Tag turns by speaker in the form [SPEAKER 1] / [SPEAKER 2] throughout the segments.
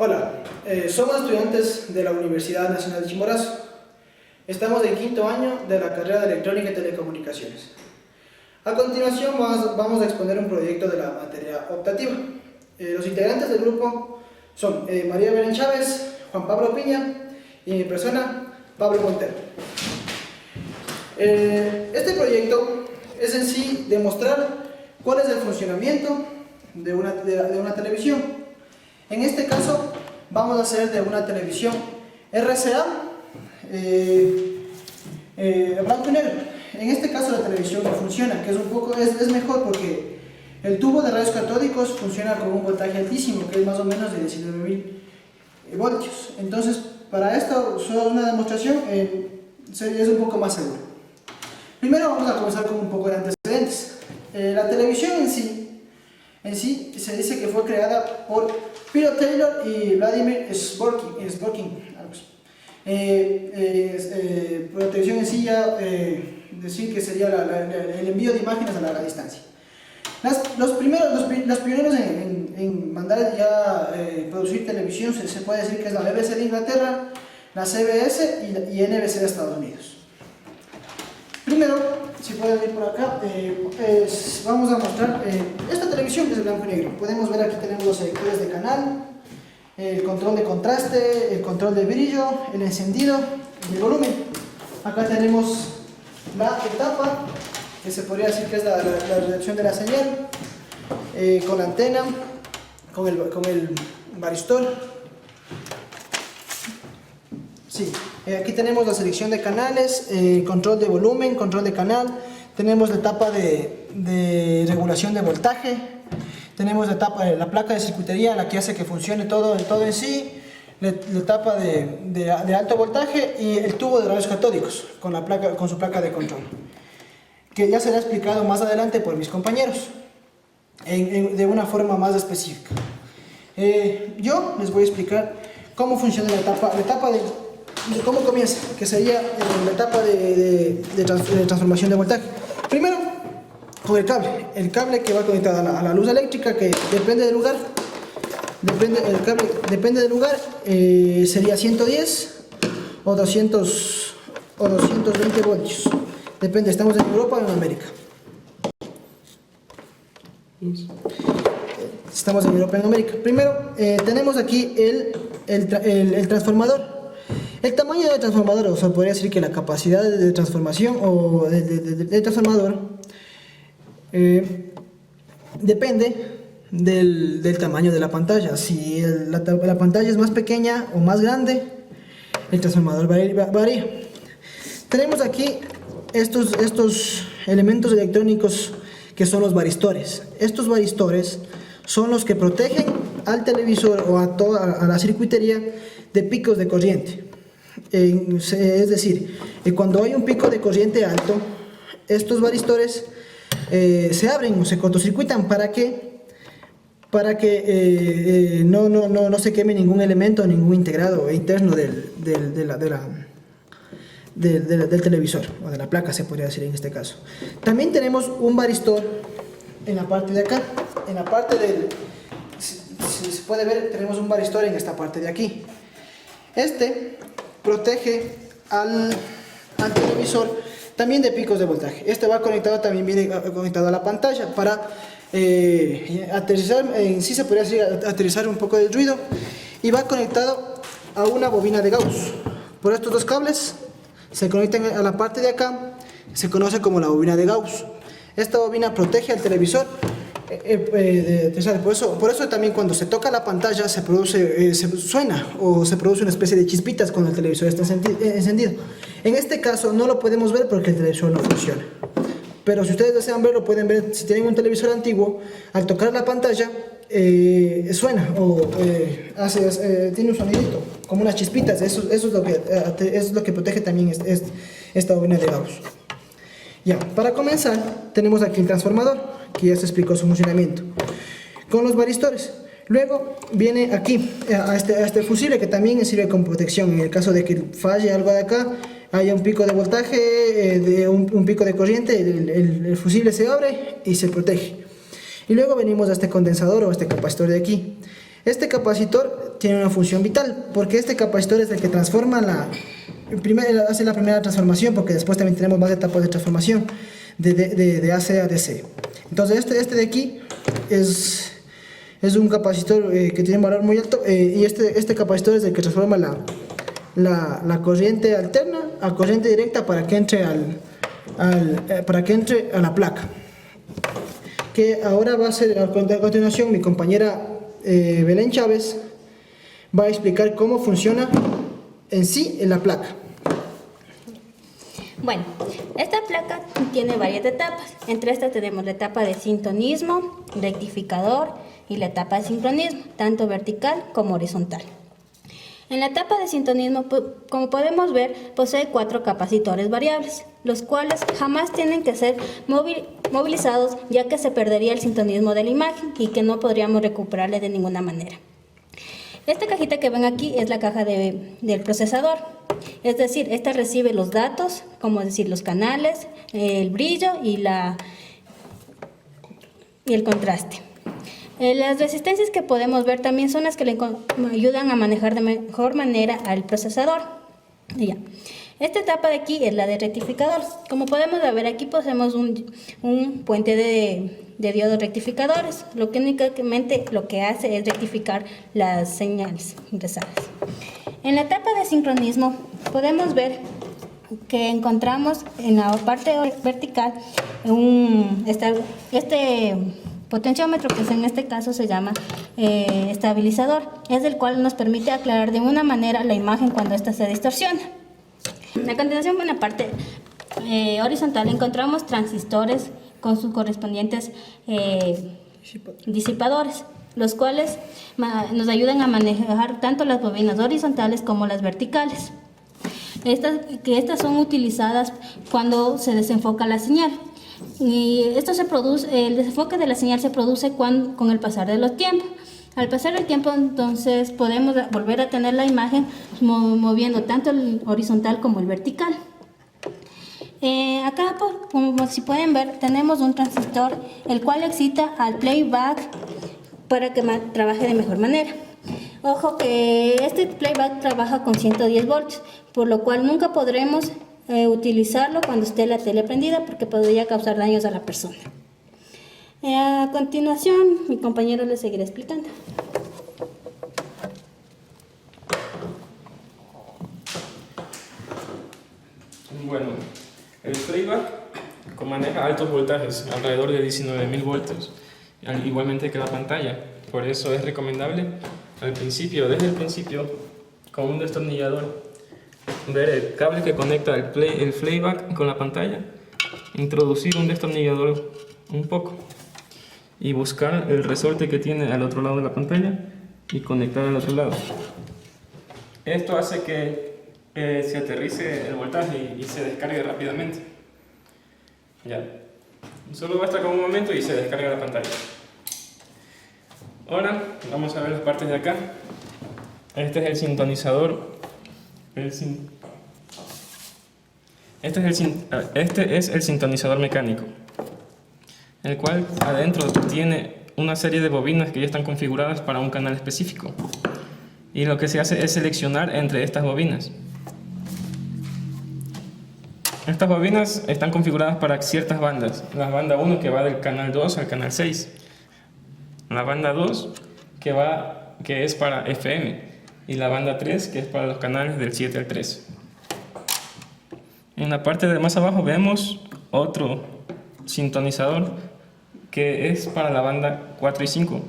[SPEAKER 1] Hola, somos estudiantes de la Universidad Nacional de Chimborazo. Estamos en quinto año de la carrera de Electrónica y Telecomunicaciones. A continuación vamos a exponer un proyecto de la materia optativa. Los integrantes del grupo son María Belén Chávez, Juan Pablo Piña y mi persona, Pablo Montero. Este proyecto es en sí demostrar cuál es el funcionamiento de una televisión. En este caso vamos a hacer de una televisión RCA blanco y negro. En este caso la televisión no funciona, que es mejor porque el tubo de rayos catódicos funciona con un voltaje altísimo, que es más o menos de 19.000 voltios. Entonces, para esto, solo una demostración es un poco más seguro. Primero vamos a comenzar con un poco de antecedentes. La televisión en sí se dice que fue creada por Peter Taylor y Vladimir Zworykin. Por la televisión en sí ya decir que sería el envío de imágenes a larga distancia. Los pioneros en mandar ya producir televisión se puede decir que es la BBC de Inglaterra, la CBS y NBC de Estados Unidos. Primero, si pueden ver por acá, vamos a mostrar esta televisión que es de blanco y negro. Podemos ver aquí tenemos los selectores de canal, el control de contraste, el control de brillo, el encendido y el volumen. Acá tenemos la etapa, que se podría decir que es la recepción de la señal, con la antena, con el varistor. Sí, aquí tenemos la selección de canales, control de volumen, control de canal, tenemos la etapa de regulación de voltaje, tenemos la placa de circuitería, la que hace que funcione todo en sí, la etapa de alto voltaje y el tubo de rayos catódicos con su placa de control, que ya será explicado más adelante por mis compañeros de una forma más específica. Yo les voy a explicar cómo funciona la etapa de cómo comienza, que sería la etapa de transformación de voltaje. Primero, con el cable que va conectado a la luz eléctrica, que depende del lugar, sería 110 o 200 o 220 voltios, depende, estamos en Europa o en América. Estamos en Europa y en América. Primero, tenemos aquí el transformador. El tamaño del transformador, o sea, podría decir que la capacidad de transformación o del transformador depende del tamaño de la pantalla. Si la pantalla es más pequeña o más grande, el transformador varía. Tenemos aquí estos elementos electrónicos que son los varistores. Estos varistores son los que protegen al televisor o a la circuitería de picos de corriente. Es decir, cuando hay un pico de corriente alto, estos varistores se abren o se cortocircuitan para que no se queme ningún elemento, ningún integrado interno del televisor o de la placa, se podría decir en este caso. También tenemos un varistor en la parte de acá, en la parte si se puede ver, tenemos un varistor en esta parte de aquí. Este protege al televisor también de picos de voltaje. Este va conectado, también viene conectado a la pantalla para aterrizar, en sí se podría decir aterrizar un poco del ruido, y va conectado a una bobina de Gauss. Por estos dos cables se conectan a la parte de acá, se conoce como la bobina de Gauss. Esta bobina protege al televisor. Por eso también cuando se toca la pantalla suena o se produce una especie de chispitas cuando el televisor está encendido. En este caso no lo podemos ver porque el televisor no funciona, pero si ustedes desean verlo pueden ver. Si tienen un televisor antiguo, al tocar la pantalla suena o tiene un sonidito como unas chispitas. Eso es lo que protege también esta bobina de Gauss. Ya, para comenzar tenemos aquí el transformador, que ya se explicó su funcionamiento, con los varistores. Luego viene aquí a este fusible, que también sirve como protección en el caso de que falle algo de acá, haya un pico de voltaje, un pico de corriente, el fusible se abre y se protege. Y luego venimos a este condensador o este capacitor de aquí. Este capacitor tiene una función vital, porque este capacitor es el que transforma hace la primera transformación, porque después también tenemos más etapas de transformación de AC a DC. Entonces este de aquí es un capacitor que tiene un valor muy alto, y este capacitor es el que transforma la corriente alterna a corriente directa para que entre a la placa. Que ahora va a ser, a continuación, mi compañera Belén Chávez va a explicar cómo funciona en sí en la placa.
[SPEAKER 2] Bueno, esta placa tiene varias etapas. Entre estas tenemos la etapa de sintonismo, rectificador y la etapa de sincronismo, tanto vertical como horizontal. En la etapa de sintonismo, como podemos ver, posee 4 capacitores variables, los cuales jamás tienen que ser movilizados, ya que se perdería el sintonismo de la imagen y que no podríamos recuperarle de ninguna manera. Esta cajita que ven aquí es la caja del procesador, es decir, esta recibe los datos, como decir los canales, el brillo y el contraste. Las resistencias que podemos ver también son las que le ayudan a manejar de mejor manera al procesador. Ya. Esta etapa de aquí es la de rectificador. Como podemos ver, aquí poseemos un puente de diodos rectificadores, lo que únicamente lo que hace es rectificar las señales ingresadas. En la etapa de sincronismo podemos ver que encontramos en la parte vertical este potenciómetro, que en este caso se llama estabilizador, es el cual nos permite aclarar de una manera la imagen cuando ésta se distorsiona. A continuación, en la parte horizontal encontramos transistores con sus correspondientes disipadores, los cuales nos ayudan a manejar tanto las bobinas horizontales como las verticales. Estas son utilizadas cuando se desenfoca la señal. Y el desenfoque de la señal se produce con el pasar de los tiempos. Al pasar el tiempo, entonces, podemos volver a tener la imagen moviendo tanto el horizontal como el vertical. Acá, como si pueden ver, tenemos un transistor, el cual excita al playback para que trabaje de mejor manera. Ojo que este playback trabaja con 110 voltios, por lo cual nunca podremos utilizarlo cuando esté la tele prendida, porque podría causar daños a la persona. A continuación, mi compañero le seguirá explicando.
[SPEAKER 3] Bueno, el playback maneja altos voltajes, alrededor de 19.000 voltios, igualmente que la pantalla. Por eso es recomendable desde el principio, con un destornillador, ver el cable que conecta el playback con la pantalla, introducir un destornillador un poco y buscar el resorte que tiene al otro lado de la pantalla y conectar al otro lado. Esto hace que se aterrice el voltaje y se descargue rápidamente. Ya. Solo basta con un momento y se descarga la pantalla. Ahora vamos a ver las partes de acá. Este es el sintonizador. Este es el sintonizador mecánico, el cual adentro tiene una serie de bobinas que ya están configuradas para un canal específico. Y lo que se hace es seleccionar entre estas bobinas. Estas bobinas están configuradas para ciertas bandas. La banda 1 que va del canal 2 al canal 6. La banda 2 que es para FM. Y la banda 3 que es para los canales del 7 al 13. En la parte de más abajo vemos otro sintonizador que es para la banda 4 y 5,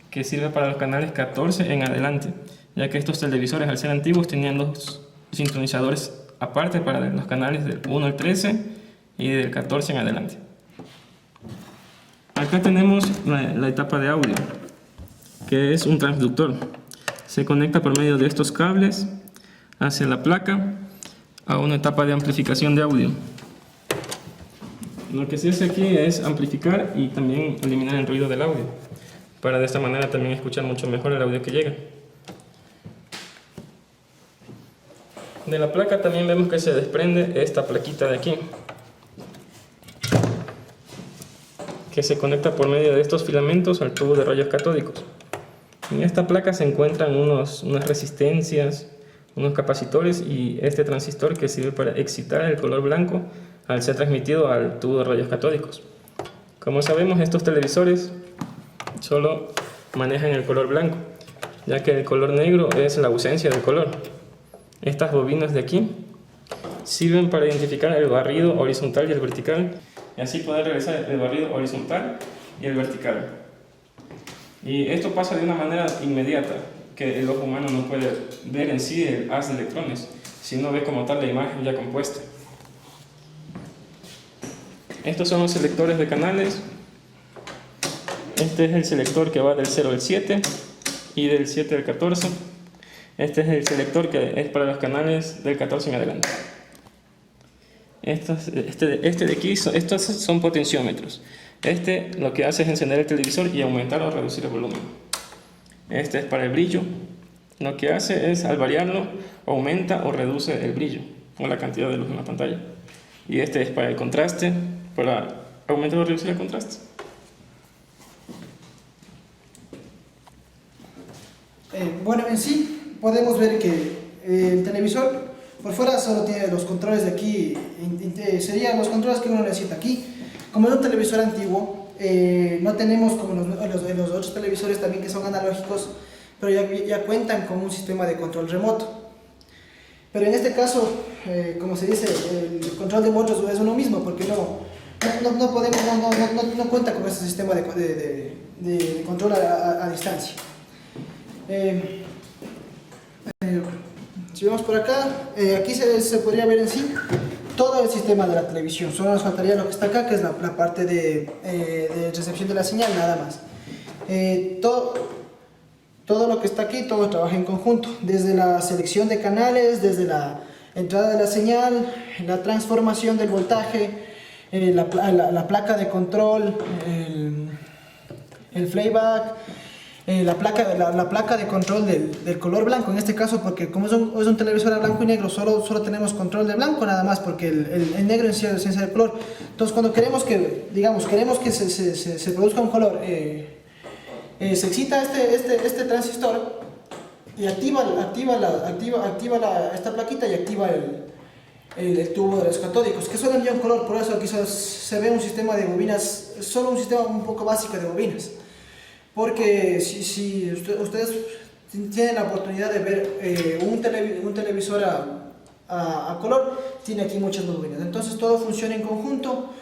[SPEAKER 3] que sirve para los canales 14 en adelante, ya que estos televisores, al ser antiguos, tenían dos sintonizadores aparte para los canales del 1 al 13 y del 14 en adelante. Acá tenemos la etapa de audio, que es un transductor. Se conecta por medio de estos cables hacia la placa a una etapa de amplificación de audio. Lo que se hace aquí es amplificar y también eliminar el ruido del audio, para de esta manera también escuchar mucho mejor el audio que llega. De la placa también vemos que se desprende esta plaquita de aquí, que se conecta por medio de estos filamentos al tubo de rayos catódicos. En esta placa se encuentran unas resistencias, unos capacitores y este transistor que sirve para excitar el color blanco al ser transmitido al tubo de rayos catódicos. Como sabemos, estos televisores solo manejan el color blanco, ya que el color negro es la ausencia de color. Estas bobinas de aquí sirven para identificar el barrido horizontal y el vertical, y así poder realizar el barrido horizontal y el vertical. Y esto pasa de una manera inmediata, que el ojo humano no puede ver en sí el haz de electrones, sino ve como tal la imagen ya compuesta. Estos son los selectores de canales. Este es el selector que va del 0 al 7 y del 7 al 14. Este es el selector que es para los canales del 14 en adelante. Este de aquí, estos son potenciómetros. Este lo que hace es encender el televisor y aumentar o reducir el volumen. Este es para el brillo. Lo que hace es, al variarlo, aumenta o reduce el brillo o la cantidad de luz en la pantalla. Y este es para el contraste, para aumentar o reducir el contraste.
[SPEAKER 1] Bueno, en sí podemos ver que el televisor por fuera solo tiene los controles de aquí, serían los controles que uno necesita aquí. Como es un televisor antiguo, no tenemos como los otros televisores también que son analógicos, pero ya cuentan con un sistema de control remoto. Pero en este caso, como se dice, el control de motos es uno mismo, porque no cuenta con ese sistema de control a distancia. Si vemos por acá, aquí se podría ver en sí todo el sistema de la televisión. Solo nos faltaría lo que está acá, que es la parte de recepción de la señal, nada más. Todo lo que está aquí, todo trabaja en conjunto, desde la selección de canales, desde la entrada de la señal, la transformación del voltaje, la placa de control, el playback, la placa de control del color blanco, en este caso, porque como es un televisor a blanco y negro, solo tenemos control de blanco nada más, porque el negro es esencia del color. Entonces, cuando queremos que se produzca un color, se excita este transistor y activa esta plaquita y activa el tubo de los catódicos, que solo envía un color. Por eso quizás se ve un sistema de bobinas, solo un sistema un poco básico de bobinas. Porque si ustedes tienen la oportunidad de ver un televisor a color, tiene aquí muchas bobinas. Entonces todo funciona en conjunto.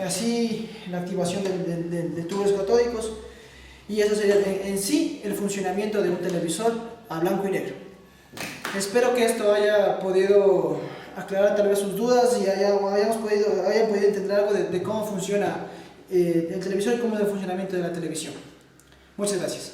[SPEAKER 1] Así la activación de tubos catódicos, y eso sería en sí el funcionamiento de un televisor a blanco y negro. Espero que esto haya podido aclarar tal vez sus dudas y hayan podido entender algo de cómo funciona el televisor y cómo es el funcionamiento de la televisión. Muchas gracias.